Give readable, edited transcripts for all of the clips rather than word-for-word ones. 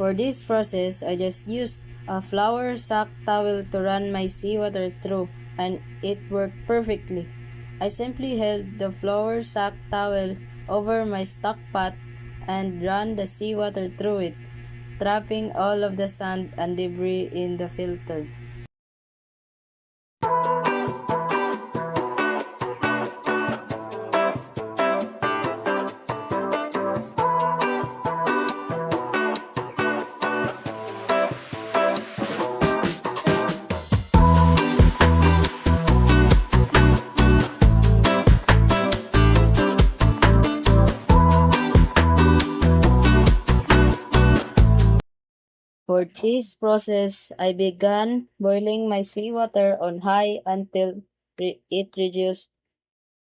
For this process, I just used a flour sack towel to run my seawater through, and it worked perfectly. I simply held the flour sack towel over my stock pot and ran the seawater through it, trapping all of the sand and debris in the filter. For this process, I began boiling my seawater on high until it reduced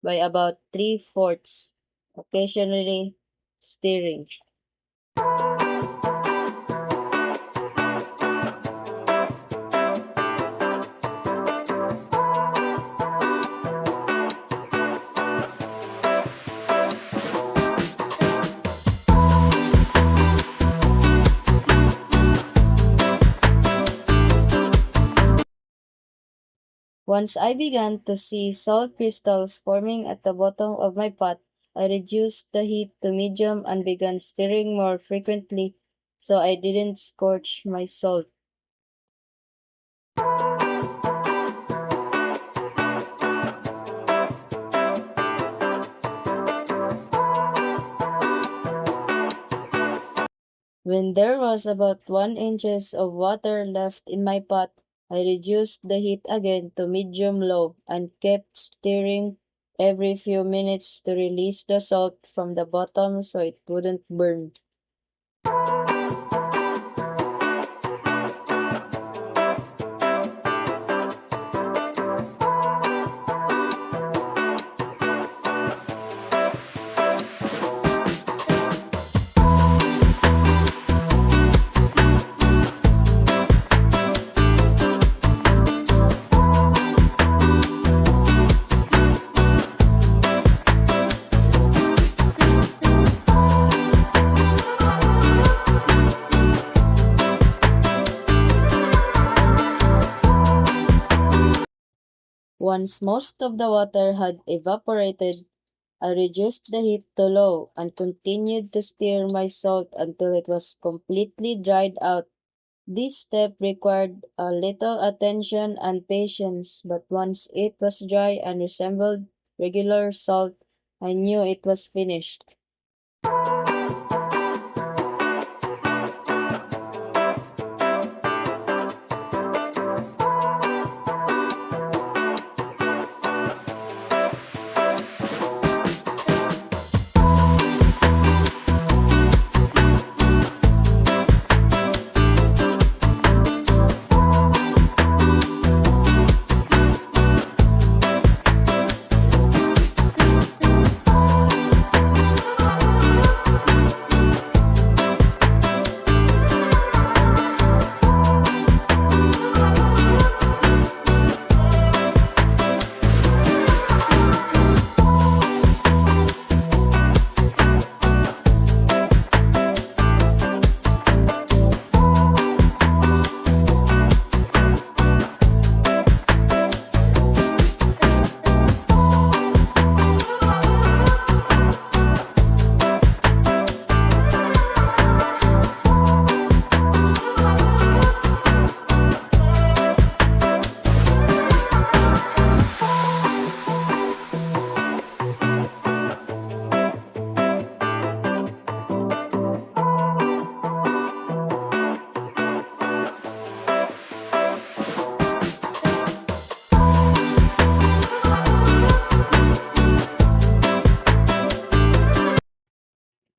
by about 3/4, occasionally stirring. Once I began to see salt crystals forming at the bottom of my pot, I reduced the heat to medium and began stirring more frequently so I didn't scorch my salt. When there was about 1 inches of water left in my pot, I reduced the heat again to medium-low and kept stirring every few minutes to release the salt from the bottom so it wouldn't burn. Once most of the water had evaporated, I reduced the heat to low and continued to stir my salt until it was completely dried out. This step required a little attention and patience, but once it was dry and resembled regular salt, I knew it was finished.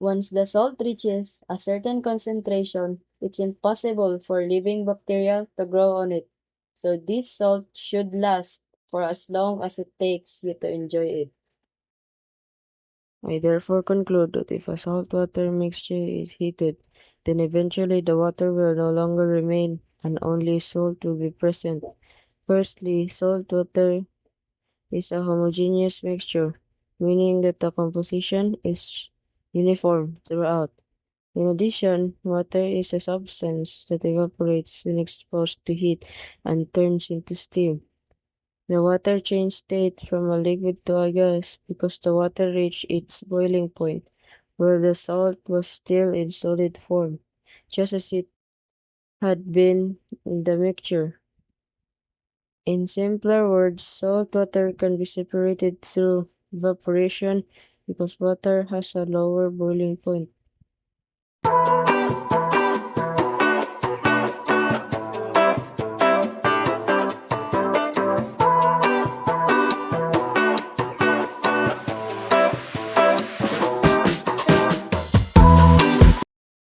Once the salt reaches a certain concentration, it's impossible for living bacteria to grow on it. So this salt should last for as long as it takes you to enjoy it. I therefore conclude that if a saltwater mixture is heated, then eventually the water will no longer remain and only salt will be present. Firstly, salt water is a homogeneous mixture, meaning that the composition is uniform throughout. In addition, water is a substance that evaporates when exposed to heat and turns into steam. The water changed state from a liquid to a gas because the water reached its boiling point, while the salt was still in solid form, just as it had been in the mixture. In simpler words, salt water can be separated through evaporation because water has a lower boiling point.